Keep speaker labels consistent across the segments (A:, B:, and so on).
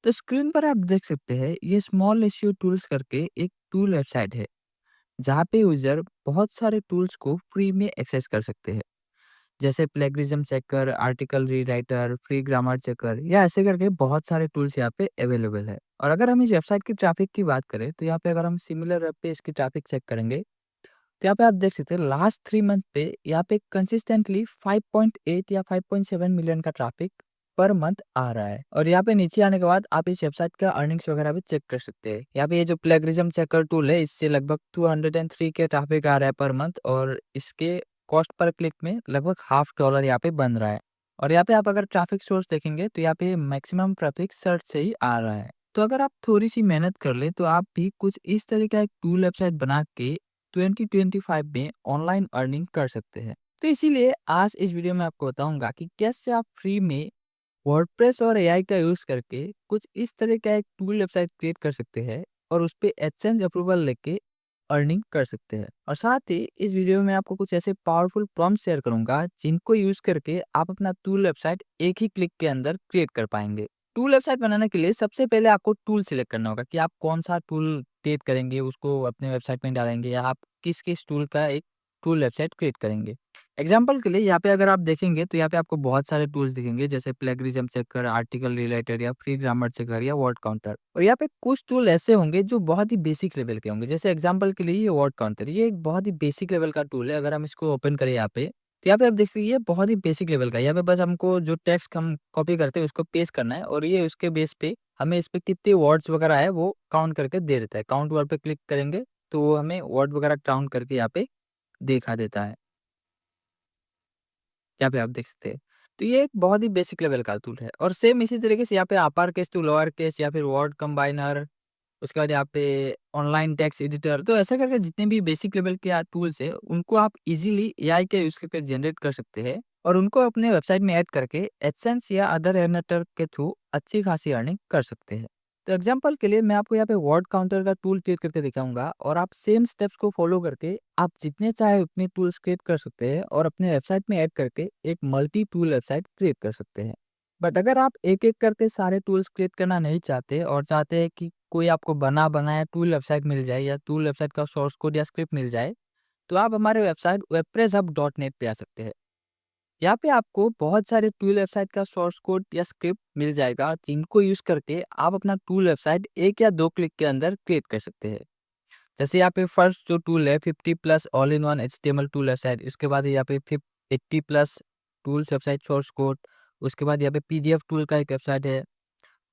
A: तो स्क्रीन पर आप देख सकते हैं ये स्मॉल एसईओ टूल्स करके एक टूल वेबसाइट है, जहाँ पे यूज़र बहुत सारे टूल्स को फ्री में एक्सेस कर सकते हैं। जैसे plagiarism checker, article rewriter, free grammar checker या ऐसे करके बहुत सारे टूल्स यहाँ पे अवेलेबल है। और अगर हम इस वेबसाइट की ट्रैफिक की बात करें तो यहाँ पे अगर हम सिमिलर वेब पे इसकी ट्रैफिक चेक करेंगे तो यहाँ पे आप देख सकते हैं लास्ट 3 मंथ पे यहाँ पे कंसिस्टेंटली 5.8 या 5.7 मिलियन का ट्रैफिक पर मंथ आ रहा है। और यहाँ पे नीचे आने के बाद आप इस वेबसाइट का अर्निंग्स वगैरह भी चेक कर सकते हैं। यहाँ पे ये जो प्लेगरिज्म चेकर टूल है इससे लगभग 203 के ट्रैफिक आ रहा है पर मंथ, और इसके कॉस्ट पर क्लिक में लगभग $half यहाँ पे बन रहा है। और यहाँ पे आप अगर ट्रैफिक सोर्स देखेंगे तो यहाँ पे मैक्सिमम ट्रैफिक सर्च से ही आ रहा है। तो अगर आप थोड़ी सी मेहनत कर ले तो आप भी कुछ इस तरह का एक टूल वेबसाइट बना के 2025 में ऑनलाइन अर्निंग कर सकते हैं। तो इसीलिए आज इस वीडियो में आपको बताऊंगा कि कैसे आप फ्री में वर्डप्रेस और एआई का यूज करके कुछ इस तरह का एक टूल वेबसाइट क्रिएट कर सकते हैं और उस पे एडसेंस अप्रूवल लेके अर्निंग कर सकते हैं। और साथ ही इस वीडियो में आपको कुछ ऐसे पावरफुल प्रॉम्प्ट शेयर करूंगा जिनको यूज करके आप अपना टूल वेबसाइट एक ही क्लिक के अंदर क्रिएट कर पाएंगे। टूल वेबसाइट बनाने के लिए सबसे पहले आपको टूल सिलेक्ट करना होगा कि आप कौन सा टूल क्रिएट करेंगे, उसको अपने वेबसाइट में डालेंगे या आप किस किस टूल का एक टूल वेबसाइट क्रिएट करेंगे। एग्जाम्पल के लिए यहाँ पे अगर आप देखेंगे तो यहाँ पे आपको बहुत सारे टूल्स दिखेंगे जैसे प्लेगरिज्म चेकर, आर्टिकल रिलेटेड या फ्री ग्रामर चेकर या वर्ड काउंटर। और यहाँ पे कुछ टूल ऐसे होंगे जो बहुत ही बेसिक लेवल के होंगे। जैसे एग्जाम्पल के लिए ये वर्ड काउंटर, ये एक बहुत ही बेसिक लेवल का टूल है। अगर हम इसको ओपन करें यहाँ पे तो यहाँ पे आप देख सकते हैं ये बहुत ही बेसिक लेवल का है। यहाँ पे बस हमको जो टेक्स्ट हम कॉपी करते हैं उसको पेस्ट करना है और ये उसके बेस पे हमें इस पे कितने वर्ड्स वगैरह है वो काउंट करके दे देता है। काउंट वर्ड पे क्लिक करेंगे तो वो हमें वर्ड वगैरह काउंट करके यहाँ पे दिखा देता है। यहाँ पे आप देख सकते हैं। तो ये एक बहुत ही बेसिक लेवल का टूल है और सेम इसी तरीके से यहाँ पे upper case to lower case या फिर वर्ड कंबाइनर, उसके बाद यहाँ पे ऑनलाइन टेक्स्ट एडिटर, तो ऐसा करके जितने भी बेसिक लेवल के टूल्स है उनको आप इजीली एआई के यूज करके जनरेट कर सकते हैं और उनको अपने वेबसाइट में ऐड करके एडसेंस या अदर अर्नर के थ्रू अच्छी खासी अर्निंग कर सकते हैं। तो एग्जांपल के लिए मैं आपको यहाँ पे वर्ड काउंटर का टूल क्रिएट करके दिखाऊंगा और आप सेम स्टेप्स को फॉलो करके आप जितने चाहे उतने टूल्स क्रिएट कर सकते हैं और अपने वेबसाइट में ऐड करके एक मल्टी टूल वेबसाइट क्रिएट कर सकते हैं। बट अगर आप एक-एक करके सारे टूल्स क्रिएट करना नहीं चाहते और चाहते हैं कि कोई आपको बना बनाया टूल वेबसाइट मिल जाए या टूल वेबसाइट का सोर्स कोड या स्क्रिप्ट मिल जाए, तो आप हमारे वेबसाइट wordpresshub.net पे आ सकते हैं। यहाँ पे आपको बहुत सारे टूल वेबसाइट का सोर्स कोड या स्क्रिप्ट मिल जाएगा जिनको यूज करके आप अपना टूल वेबसाइट 1 या 2 क्लिक के अंदर क्रिएट कर सकते हैं। जैसे यहाँ पे फर्स्ट जो टूल है 50 plus all in one HTML tool website, इसके बाद यहाँ पे 80 plus tools website source code, उसके बाद यहाँ पे पीडीएफ टूल का एक वेबसाइट है।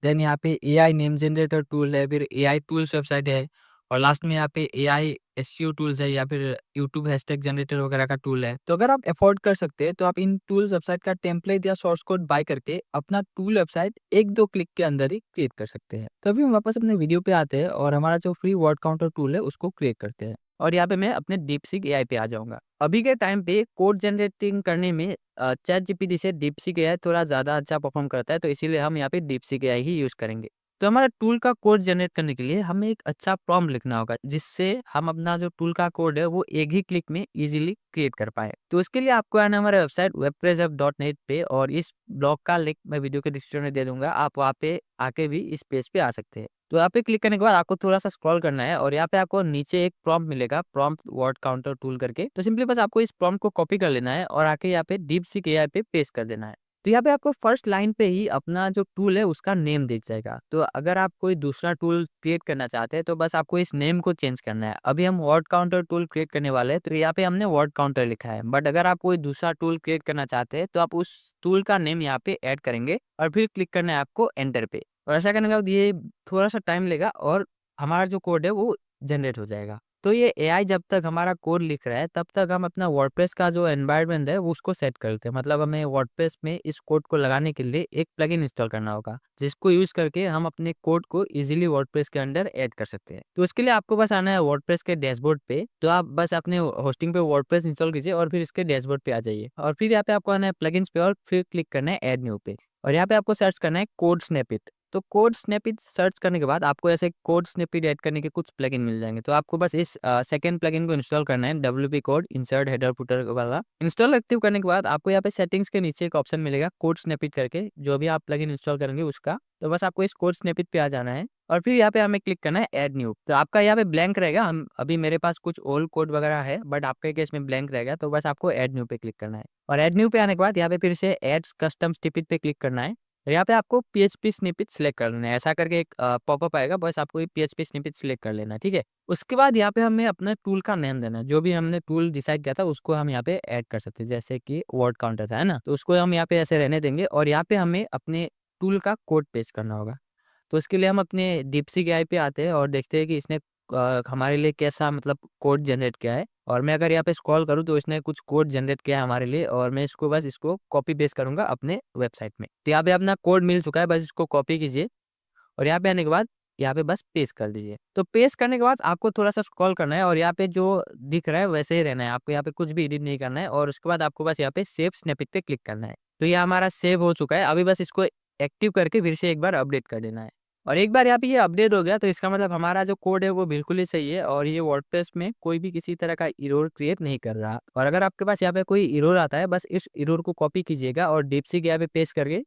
A: देन यहाँ पे एआई नेम जनरेटर टूल है, फिर एआई टूल्स वेबसाइट है और लास्ट में यहाँ पे एआई एसईओ टूल्स है या फिर यूट्यूब हैशटैग जनरेटर वगैरह का टूल है। तो अगर आप अफोर्ड कर सकते हैं तो आप इन टूल्स वेबसाइट का टेम्पलेट या सोर्स कोड बाय करके अपना टूल वेबसाइट 1-2 क्लिक के अंदर ही क्रिएट कर सकते हैं। तो अभी हम वापस अपने वीडियो पे आते हैं और हमारा जो फ्री वर्ड काउंटर टूल है उसको क्रिएट करते हैं। और यहाँ पे मैं अपने डीपसीक एआई पे आ जाऊंगा। अभी के टाइम पे कोड जनरेटिंग करने में चैट जीपीटी से डीपसीक एआई थोड़ा ज़्यादा अच्छा परफॉर्म करता है, तो इसीलिए हम यहाँ पे डीपसीक एआई ही यूज़ करेंगे। तो हमारा टूल का कोड जनरेट करने के लिए हमें एक अच्छा प्रॉम्प्ट लिखना होगा जिससे हम अपना जो टूल का कोड है वो एक ही क्लिक में इजीली क्रिएट कर पाए। तो इसके लिए आपको आना हमारे वेबसाइट wordpresshub.net पे और इस ब्लॉग का लिंक मैं वीडियो के डिस्क्रिप्शन में दे दूंगा। आप वहाँ पे आके भी इस पेज पे आ सकते हैं। तो यहाँ पे क्लिक करने के बाद आपको थोड़ा सा स्क्रॉल करना है और यहाँ पे आपको नीचे एक प्रॉम्प्ट मिलेगा, प्रॉम्प्ट वर्ड काउंटर टूल करके। तो सिंपली बस आपको इस प्रॉम्प्ट को कॉपी कर लेना है और आके यहाँ पे डीपसीक एआई पे पेस्ट कर देना है। तो यहाँ पे आपको फर्स्ट लाइन पे ही अपना जो टूल है उसका नेम दिख जाएगा। तो अगर आप कोई दूसरा टूल क्रिएट करना चाहते हैं तो बस आपको इस नेम को चेंज करना है। अभी हम वर्ड काउंटर टूल क्रिएट करने वाले हैं तो यहाँ पे हमने वर्ड काउंटर लिखा है, बट अगर आप कोई दूसरा टूल क्रिएट करना चाहते हैं तो आप उस टूल का नेम यहाँ पे ऐड करेंगे और फिर क्लिक करना है आपको एंटर पे। और ऐसा करने के बाद ये थोड़ा सा टाइम लेगा और हमारा जो कोड है वो जनरेट हो जाएगा। तो ये एआई जब तक हमारा कोड लिख रहा है तब तक हम अपना वर्डप्रेस का जो एनवायरनमेंट है वो उसको सेट करते हैं। मतलब हमें वर्डप्रेस में इस कोड को लगाने के लिए एक प्लगइन इंस्टॉल करना होगा जिसको यूज करके हम अपने कोड को इजीली वर्डप्रेस के अंदर ऐड कर सकते हैं। तो इसके लिए आपको बस आना है वर्डप्रेस के डैशबोर्ड पे। तो आप बस अपने होस्टिंग पे वर्डप्रेस इंस्टॉल कीजिए और फिर इसके डैशबोर्ड पे आ जाइए और फिर यहाँ पे आपको आना है प्लगइन्स पे और फिर क्लिक करना है ऐड न्यू पे और यहाँ पे आपको सर्च करना है कोड स्नैपिट। तो कोड स्निपेट सर्च करने के बाद आपको ऐसे कोड स्निपेट ऐड करने के कुछ प्लगइन मिल जाएंगे। तो आपको बस इस सेकंड प्लगइन को इंस्टॉल करना है, WP code insert header footer वाला। इंस्टॉल एक्टिव करने के बाद आपको यहाँ पे सेटिंग्स के नीचे एक ऑप्शन मिलेगा कोड स्निपेट करके, जो भी आप प्लगइन इंस्टॉल करेंगे उसका। तो बस आपको इस कोड स्निपेट पे आ जाना है और फिर यहाँ पे हमें क्लिक करना है ऐड न्यू। तो आपका यहाँ पे ब्लैंक रहेगा, हम अभी मेरे पास कुछ ओल्ड कोड वगैरह है, बट आपके केस में ब्लैंक रहेगा। तो बस आपको ऐड न्यू पे क्लिक करना है और ऐड न्यू पे आने के बाद यहाँ पे फिर से ऐड कस्टम स्निपेट पे क्लिक करना है। और यहाँ पे आपको PHP स्निपेट सिलेक्ट कर लेना है। ऐसा करके एक पॉपअप आएगा, बस आपको ये PHP स्निपेट सिलेक्ट कर लेना है, ठीक है। उसके बाद यहाँ पे हमें अपने टूल का नेम देना है। जो भी हमने टूल डिसाइड किया था उसको हम यहाँ पे ऐड कर सकते हैं, जैसे कि वर्ड काउंटर था, है ना। तो उसको हम यहाँ पे ऐसे रहने देंगे और यहाँ पे हमें अपने टूल का कोड पेस्ट करना होगा। तो इसके लिए हम अपने डीपसीक एआई पे आते हैं और देखते हैं कि इसने हमारे लिए कैसा मतलब कोड जनरेट किया है। और मैं अगर यहाँ पे स्क्रॉल करूँ तो इसने कुछ कोड जनरेट किया है हमारे लिए, और मैं इसको बस इसको कॉपी पेस्ट करूंगा अपने वेबसाइट में। तो यहाँ पे अपना कोड मिल चुका है, बस इसको कॉपी कीजिए और यहाँ पे आने के बाद यहाँ पे बस पेस्ट कर दीजिए। तो पेस्ट करने के बाद आपको थोड़ा सा स्क्रॉल करना है और यहाँ पे जो दिख रहा है वैसे ही रहना है, आपको यहाँ पे कुछ भी एडिट नहीं करना है। और उसके बाद आपको बस यहाँ पे सेव स्निपेट पे क्लिक करना है। तो ये हमारा सेव हो चुका है। अभी बस इसको एक्टिव करके फिर से एक बार अपडेट कर देना है। और एक बार यहाँ पे ये अपडेट हो गया तो इसका मतलब हमारा जो कोड है वो बिल्कुल ही सही है और ये वर्डप्रेस में कोई भी किसी तरह का एरर क्रिएट नहीं कर रहा। और अगर आपके पास यहाँ पे कोई एरर आता है, बस इस एरर को कॉपी कीजिएगा और डीपसीक यहाँ पे पेस्ट करके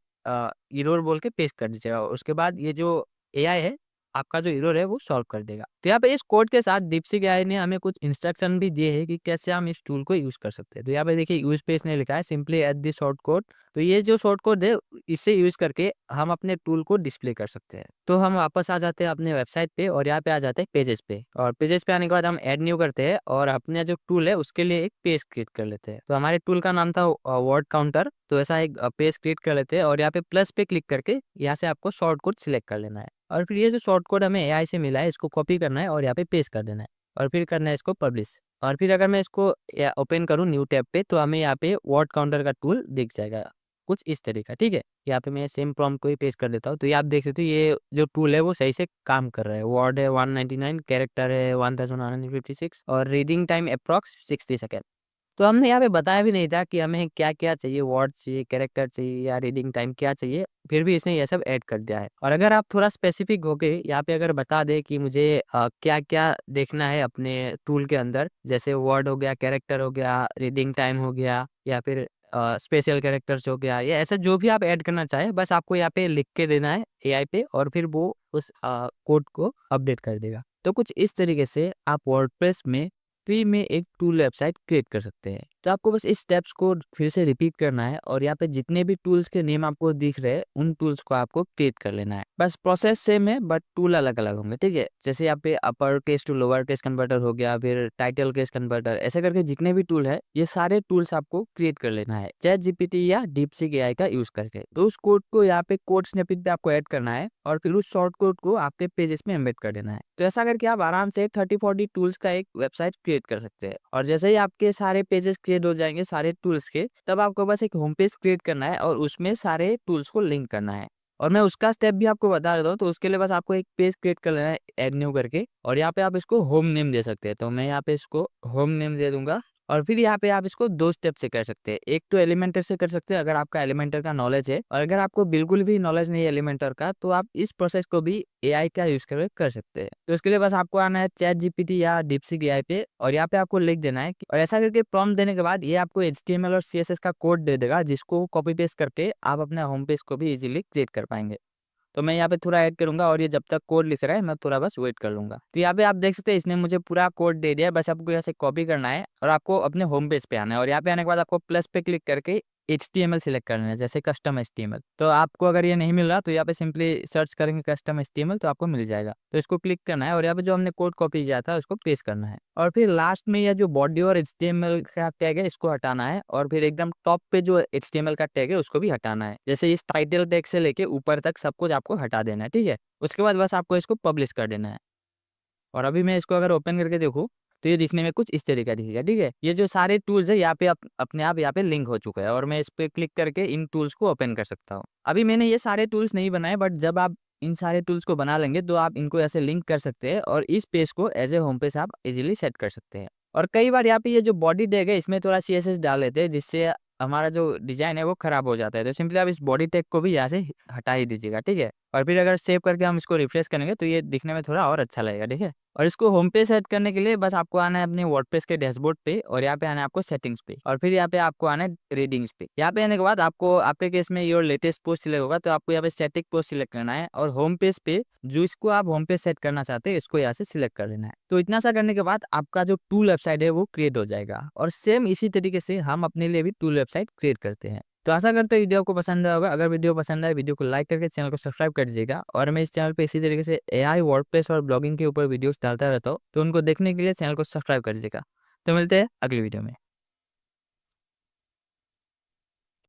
A: एरर बोल के पेस्ट कर दीजिएगा। उसके बाद ये जो एआई है आपका जो एरर है वो सॉल्व कर देगा। तो यहाँ पे इस कोड के साथ डीपसीक एआई ने हमें कुछ इंस्ट्रक्शन भी दिए हैं कि कैसे हम इस टूल को यूज कर सकते हैं। तो यहाँ पे देखिए यूज पे इसने लिखा है simply add this short code. तो ये जो शॉर्ट कोड है इससे यूज करके हम अपने टूल को डिस्प्ले कर सकते हैं। तो हम वापस आ जाते हैं अपने वेबसाइट पे और यहाँ पे आ जाते हैं पेजेस पे। और पेजेस पे आने के बाद हम ऐड न्यू करते हैं और अपने जो टूल है उसके लिए एक पेज क्रिएट कर लेते हैं। तो हमारे टूल का नाम था वर्ड काउंटर। तो ऐसा एक पेज क्रिएट कर लेते हैं और यहाँ पे प्लस पे क्लिक करके यहाँ से आपको शॉर्ट कोड सिलेक्ट कर लेना है। और फिर ये जो शॉर्ट कोड हमें एआई से मिला है इसको कॉपी करना है और यहाँ पे पेस्ट कर देना है और फिर करना है इसको पब्लिश। और फिर अगर मैं इसको ओपन करूँ न्यू टैब पे तो हमें यहाँ पे वर्ड काउंटर का टूल दिख जाएगा कुछ इस तरीका, ठीक है। यहाँ पे मैं सेम प्रॉम्प्ट को ही पेस्ट कर देता हूँ। तो ये आप देख सकते हो ये जो टूल है वो सही से काम कर रहा है। वर्ड है 199, कैरेक्टर है 1156 और रीडिंग टाइम अप्रॉक्स 60 सेकेंड। तो हमने यहाँ पे बताया भी नहीं था कि हमें क्या-क्या चाहिए, वर्ड चाहिए, कैरेक्टर चाहिए या रीडिंग टाइम क्या चाहिए, फिर भी इसने ये सब ऐड कर दिया है। और अगर आप थोड़ा स्पेसिफिक हो के यहाँ पे अगर बता दें कि मुझे क्या-क्या देखना है अपने टूल के अंदर, जैसे वर्ड हो गया, कैरेक्टर हो गया, रीडिंग टाइम हो गया या फिर स्पेशल कैरेक्टर्स हो गया, या ऐसा जो भी आप ऐड करना चाहें, बस आपको यहाँ पे लिख के देना है एआई पे और फिर वो उस कोड को अपडेट कर देगा। तो कुछ इस तरीके से आप वर्डप्रेस में फ्री में एक टूल वेबसाइट क्रिएट कर सकते हैं। तो आपको बस इस स्टेप्स को फिर से रिपीट करना है और यहाँ पे जितने भी टूल्स के नेम आपको दिख रहे हैं उन टूल्स को आपको क्रिएट कर लेना है। बस प्रोसेस सेम है बट टूल अलग अलग होंगे, ठीक है। जैसे यहाँ पे upper case to lower case converter हो गया, फिर टाइटल केस कन्वर्टर, ऐसे करके जितने भी टूल है ये सारे टूल्स आपको क्रिएट कर लेना है चैट जीपीटी या डीपसीक एआई का यूज करके। तो उस कोड को यहाँ पे कोड स्निपेट पे आपको ऐड करना है और फिर उस शॉर्ट कोड को आपके पेजेस में एम्बेड कर देना है। तो ऐसा करके आप आराम से 30-40 टूल्स का एक वेबसाइट क्रिएट कर सकते हैं। और जैसे ही आपके सारे पेजेस क्रिएट हो जाएंगे सारे टूल्स के, तब आपको बस एक होम पेज क्रिएट करना है और उसमें सारे टूल्स को लिंक करना है। और मैं उसका स्टेप भी आपको बता देता हूँ। तो उसके लिए बस आपको एक पेज क्रिएट कर लेना है ऐड न्यू करके और यहाँ पे आप इसको होम नेम दे सकते हैं। तो मैं यहाँ पे इसको होम नेम दे दूंगा और फिर यहाँ पे आप इसको 2 स्टेप से कर सकते हैं। एक तो एलिमेंटर से कर सकते हैं अगर आपका एलिमेंटर का नॉलेज है, और अगर आपको बिल्कुल भी नॉलेज नहीं है एलिमेंटर का तो आप इस प्रोसेस को भी एआई का यूज करके कर सकते हैं। तो इसके लिए बस आपको आना है चैट जीपीटी या डीपसीक एआई पे और यहाँ पे आपको लिख देना है और ऐसा करके प्रॉम्प्ट देने के बाद ये आपको HTML और CSS का कोड दे देगा, जिसको कॉपी पेस्ट करके आप अपने होम पेज को भी इजीली क्रिएट कर पाएंगे। तो मैं यहाँ पे थोड़ा ऐड करूँगा और ये जब तक कोड लिख रहा है मैं थोड़ा बस वेट कर लूँगा। तो यहाँ पे आप देख सकते हैं इसने मुझे पूरा कोड दे दिया है, बस आपको यहाँ से कॉपी करना है और आपको अपने होम पेज पे आना है और यहाँ पे आने के बाद आपको प्लस पे क्लिक करके HTML सिलेक्ट करना है, जैसे कस्टम HTML। तो आपको अगर ये नहीं मिल रहा तो यहाँ पे सिंपली सर्च करेंगे कस्टम HTML तो आपको मिल जाएगा। तो इसको क्लिक करना है और यहाँ पे जो हमने कोड कॉपी किया था उसको पेस्ट करना है और फिर लास्ट में यह जो बॉडी और HTML का टैग है इसको हटाना है और फिर एकदम टॉप पे जो HTML का टैग है उसको भी हटाना है। जैसे इस टाइटल टैग से लेके ऊपर तक सब कुछ आपको हटा देना है, ठीक है। उसके बाद बस आपको इसको पब्लिश कर देना है और अभी मैं इसको अगर ओपन करके देखूँ तो ये दिखने में कुछ इस तरीका दिखेगा, ठीक है। ये जो सारे टूल्स है यहाँ पे अपने आप यहाँ पे लिंक हो चुका है और मैं इस पे क्लिक करके इन टूल्स को ओपन कर सकता हूँ। अभी मैंने ये सारे टूल्स नहीं बनाए बट जब आप इन सारे टूल्स को बना लेंगे तो आप इनको ऐसे लिंक कर सकते हैं और इस पेज को एज ए होम पेज आप इजीली सेट कर सकते हैं। और कई बार यहाँ पे ये जो बॉडी टैग है इसमें थोड़ा CSS डाल देते हैं जिससे हमारा जो डिजाइन है वो खराब हो जाता है। तो सिंपली आप इस बॉडी टैग को भी यहाँ से हटा ही दीजिएगा, ठीक है। और फिर अगर सेव करके हम इसको रिफ्रेश करेंगे तो ये दिखने में थोड़ा और अच्छा लगेगा, ठीक है। और इसको होम पे सेट करने के लिए बस आपको आना है अपने वर्डप्रेस के डैशबोर्ड पे, और यहाँ पे आना है आपको सेटिंग्स पे, और फिर यहाँ पे आपको आना है रीडिंग्स पे। यहाँ पे आने के बाद आपको आपके केस में योर लेटेस्ट पोस्ट सिलेक्ट होगा, तो आपको यहाँ पे स्टैटिक पोस्ट सिलेक्ट करना है, और होम पेज पे जो इसको आप होम पेज सेट करना चाहते हैं इसको यहाँ से सिलेक्ट कर लेना है। तो इतना सा करने के बाद आपका जो टूल वेबसाइट है वो क्रिएट हो जाएगा, और सेम इसी तरीके से हम अपने लिए भी टूल वेबसाइट क्रिएट करते हैं। तो आशा करते हैं वीडियो आपको पसंद आया होगा। अगर वीडियो पसंद आए वीडियो को लाइक करके चैनल को सब्सक्राइब कर दीजिएगा, और मैं इस चैनल पे इसी तरीके से एआई, वर्डप्रेस और ब्लॉगिंग के ऊपर वीडियोस डालता रहता हूँ, तो उनको देखने के लिए चैनल को सब्सक्राइब कर दीजिएगा। तो मिलते हैं अगली वीडियो में।